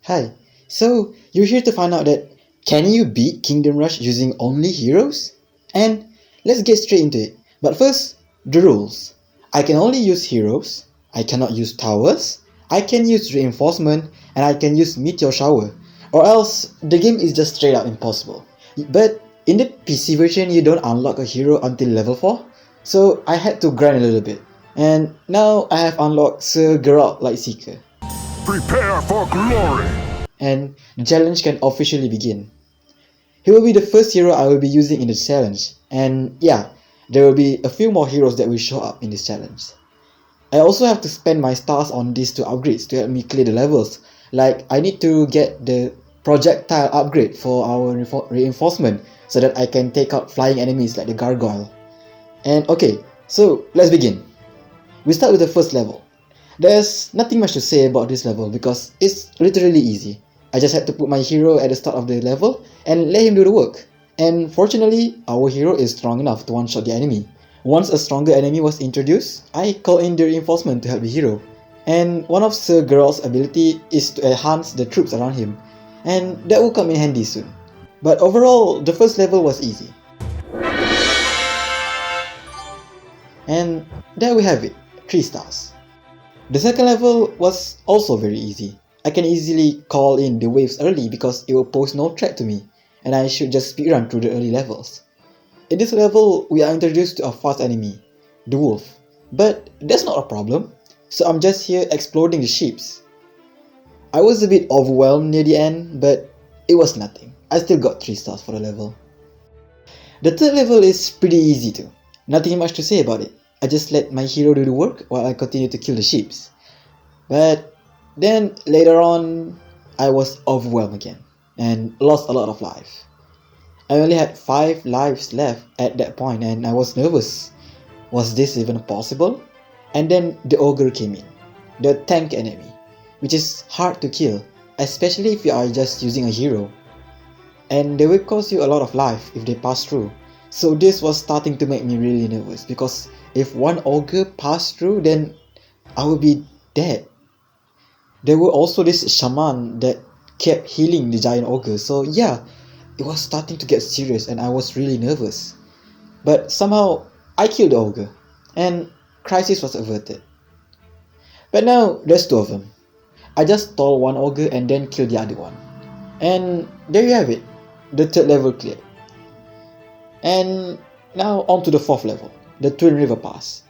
Hi. So, you're here to find out that can you beat Kingdom Rush using only heroes? And let's get straight into it. But first, the rules. I can only use heroes, I cannot use towers, I can use reinforcement, and I can use meteor shower. Or else, the game is just straight out impossible. But in the PC version, you don't unlock a hero until level 4, so I had to grind a little bit. And now I have unlocked Sir Geralt Lightseeker. Prepare for glory! And the challenge can officially begin. He will be the first hero I will be using in the challenge, and yeah, there will be a few more heroes that will show up in this challenge. I also have to spend my stars on these two upgrades to help me clear the levels, like I need to get the projectile upgrade for our reinforcement so that I can take out flying enemies like the gargoyle. And okay, so let's begin. We start with the first level. There's nothing much to say about this level because it's literally easy. I just had to put my hero at the start of the level and let him do the work. And fortunately, our hero is strong enough to one-shot the enemy. Once a stronger enemy was introduced, I called in the reinforcement to help the hero. And one of Sir Geralt's ability is to enhance the troops around him, and that will come in handy soon. But overall, the first level was easy. And there we have it, 3 stars. The second level was also very easy. I can easily call in the waves early because it will pose no threat to me, and I should just speedrun through the early levels. In this level, we are introduced to a fast enemy, the wolf. But that's not a problem, so I'm just here exploding the ships. I was a bit overwhelmed near the end, but it was nothing. I still got 3 stars for the level. The third level is pretty easy too. Nothing much to say about it. I just let my hero do the work while I continue to kill the ships. But then later on, I was overwhelmed again and lost a lot of life. I only had 5 lives left at that point and I was nervous. Was this even possible? And then the ogre came in, the tank enemy, which is hard to kill, especially if you are just using a hero. And they will cost you a lot of life if they pass through. So this was starting to make me really nervous because if one ogre passed through, then I would be dead. There were also this shaman that kept healing the giant ogre, so yeah, it was starting to get serious and I was really nervous. But somehow, I killed the ogre, and crisis was averted. But now, there's 2 of them. I just stole one ogre and then killed the other one. And there you have it, the 3rd level cleared. And now on to the 4th level, the Twin River Pass.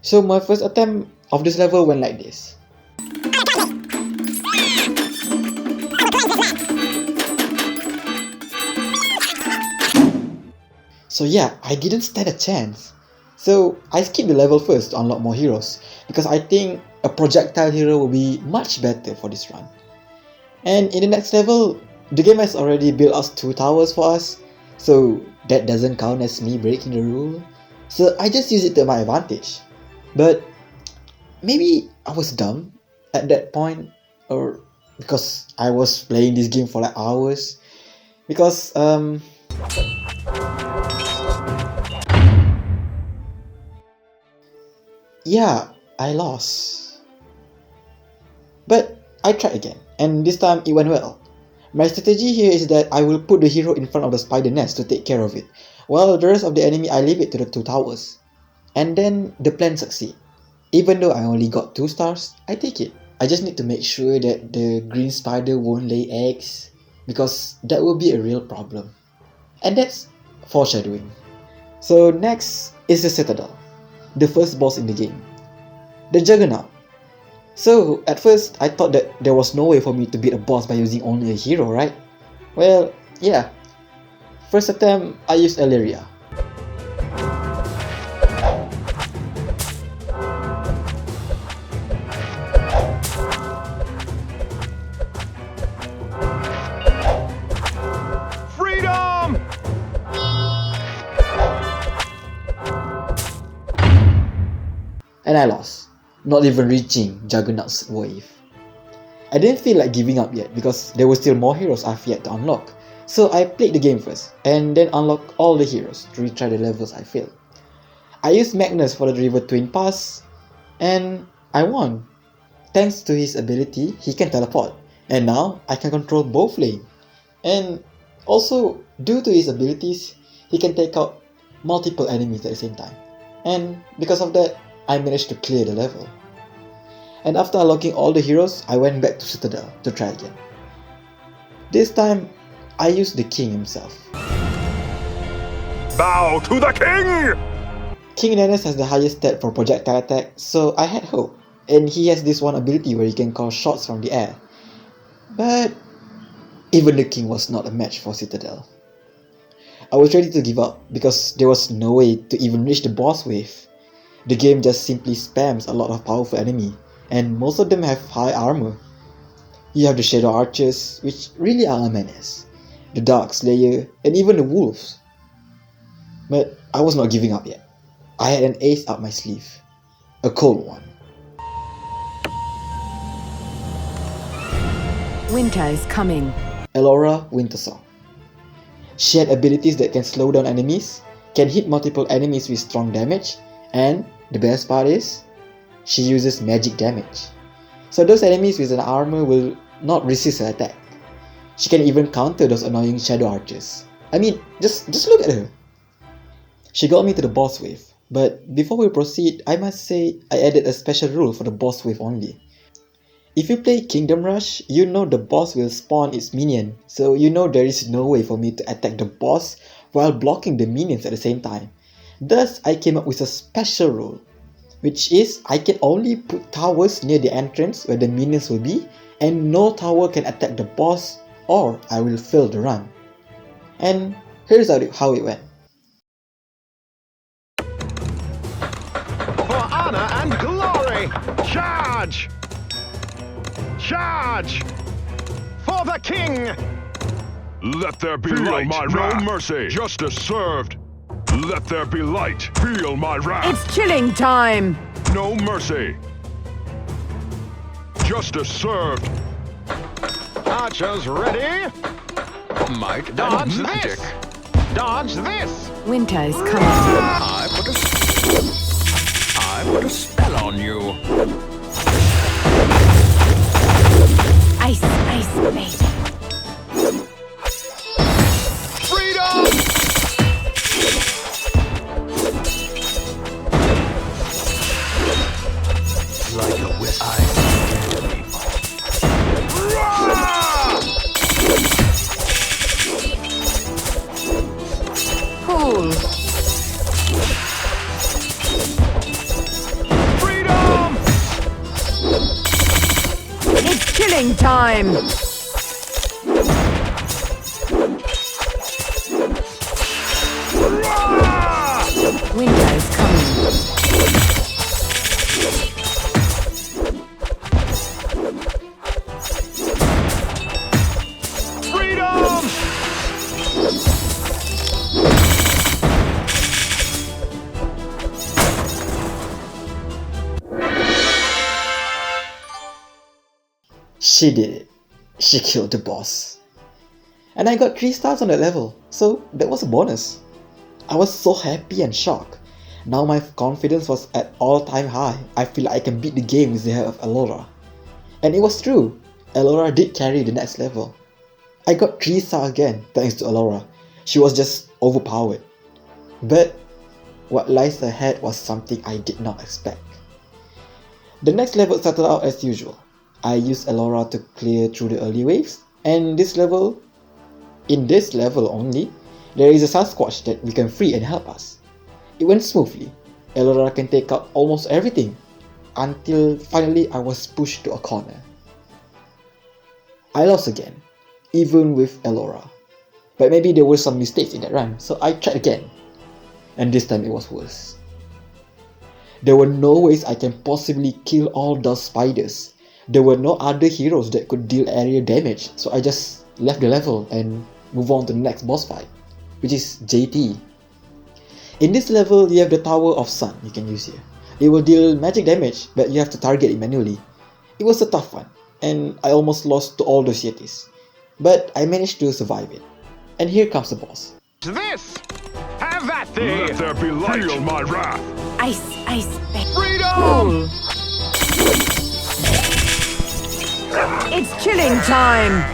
So my first attempt of this level went like this. So yeah, I didn't stand a chance. So I skipped the level first to unlock more heroes because I think a projectile hero will be much better for this run. And in the next level, the game has already built us 2 towers for us, so that doesn't count as me breaking the rule. So I just use it to my advantage. But maybe I was dumb at that point, or because I was playing this game for like hours. Because yeah, I lost. But I tried again, and this time it went well. My strategy here is that I will put the hero in front of the spider nest to take care of it, while the rest of the enemy I leave it to the 2 towers. And then the plan succeed. Even though I only got 2 stars, I take it. I just need to make sure that the green spider won't lay eggs, because that will be a real problem. And that's foreshadowing. So next is the Citadel, the first boss in the game, the Juggernaut. So at first I thought that there was no way for me to beat a boss by using only a hero, right? Well, yeah. First attempt, I used Illyria. Freedom! And I lost, not even reaching Juggernaut's wave. I didn't feel like giving up yet because there were still more heroes I've yet to unlock. So I played the game first, and then unlocked all the heroes to retry the levels I failed. I used Magnus for the River Twin Pass, and I won. Thanks to his ability, he can teleport, And now I can control both lanes. And also, due to his abilities, he can take out multiple enemies at the same time. And because of that, I managed to clear the level. And after unlocking all the heroes, I went back to Citadel to try again. This time, I used the king himself. Bow to the king! King Dennis has the highest stat for projectile attack, so I had hope. And he has this one ability where he can call shots from the air. But even the king was not a match for Citadel. I was ready to give up because there was no way to even reach the boss wave. The game just simply spams a lot of powerful enemy, and most of them have high armor. You have the Shadow Archers, which really are a menace, the Dark Slayer, and even the Wolves. But I was not giving up yet. I had an ace up my sleeve. A cold one. Winter is coming. Elora Wintersong. She had abilities that can slow down enemies, can hit multiple enemies with strong damage, and the best part is, she uses magic damage. So those enemies with an armor will not resist her attack. She can even counter those annoying Shadow Archers. I mean, just look at her. She got me to the boss wave, but before we proceed, I must say I added a special rule for the boss wave only. If you play Kingdom Rush, you know the boss will spawn its minion, so you know there is no way for me to attack the boss while blocking the minions at the same time. Thus, I came up with a special rule, which is I can only put towers near the entrance where the minions will be, and no tower can attack the boss or I will fail the run. And here's how it went. For honor and glory! Charge! Charge! For the king! Let there be light, no mercy. Justice served. Let there be light. Feel my wrath. It's chilling time. No mercy. Justice served. Archers ready. Might dodge and magic. This. Dodge this. Winter is coming. I put a spell on you. Ice, baby. Freedom! Like a wisp. Cool. Freedom! It's chilling time. Winter is coming. Freedom! She did it. She killed the boss. And I got 3 stars on that level, so that was a bonus. I was so happy and shocked. Now my confidence was at all-time high. I feel like I can beat the game with the help of Elora. And it was true. Elora did carry the next level. I got 3 stars again thanks to Elora. She was just overpowered. But what lies ahead was something I did not expect. The next level started out as usual. I used Elora to clear through the early waves, and in this level only, there is a Sasquatch that we can free and help us. It went smoothly. Elora can take out almost everything, until finally I was pushed to a corner. I lost again, even with Elora. But maybe there were some mistakes in that run, so I tried again. And this time it was worse. There were no ways I can possibly kill all those spiders. There were no other heroes that could deal area damage, so I just left the level and move on to the next boss fight, which is JT. In this level, you have the Tower of Sun you can use here. It will deal magic damage, but you have to target it manually. It was a tough one, and I almost lost to all those Yetis. But I managed to survive it. And here comes the boss. This! Have that thing! Let there be light! Feel my wrath! Ice, baby. Freedom! Cool. It's chilling time!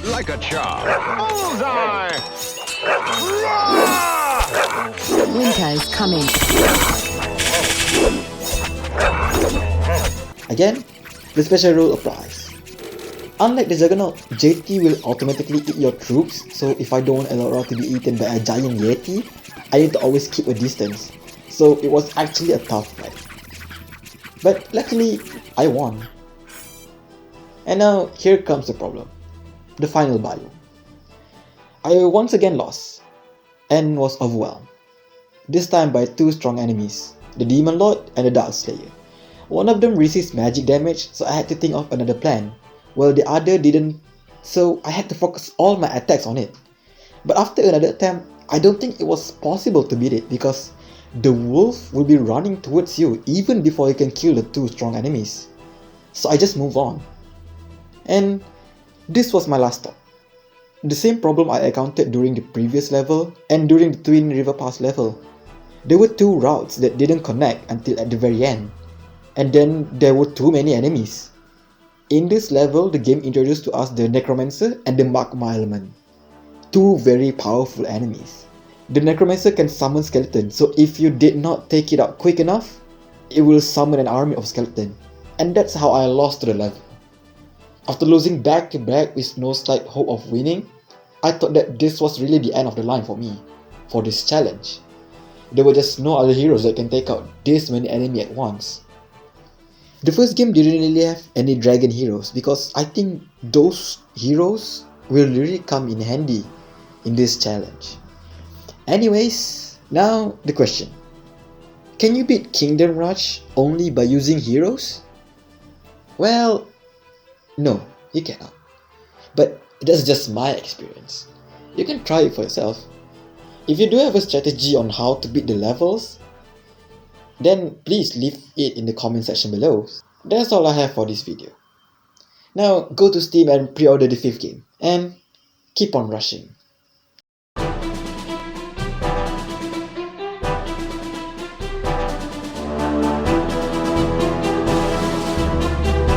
Like a charm. Bullseye! Winter is coming. Again, the special rule applies. Unlike the Juggernaut, JT will automatically eat your troops, so if I don't want Elora to be eaten by a giant Yeti, I need to always keep a distance. So it was actually a tough fight. But luckily, I won. And now, here comes the problem. The final biome. I once again lost, and was overwhelmed. This time by two strong enemies, the Demon Lord and the Dark Slayer. One of them resists magic damage, so I had to think of another plan, while the other didn't, so I had to focus all my attacks on it. But after another attempt, I don't think it was possible to beat it because the wolf will be running towards you even before you can kill the two strong enemies. So I just move on. And this was my last stop. The same problem I encountered during the previous level and during the Twin River Pass level. There were two routes that didn't connect until at the very end. And then there were too many enemies. In this level, the game introduced to us the Necromancer and the Magma Element. Two very powerful enemies. The Necromancer can summon skeletons, so if you did not take it out quick enough, it will summon an army of skeletons. And that's how I lost to the level. After losing back to back with no slight hope of winning, I thought that this was really the end of the line for me, for this challenge. There were just no other heroes that can take out this many enemies at once. The first game didn't really have any dragon heroes because I think those heroes will really come in handy in this challenge. Anyways, now the question. Can you beat Kingdom Rush only by using heroes? Well, no, you cannot. But that's just my experience. You can try it for yourself. If you do have a strategy on how to beat the levels, then please leave it in the comment section below. That's all I have for this video. Now go to Steam and pre-order the 5th game, and keep on rushing.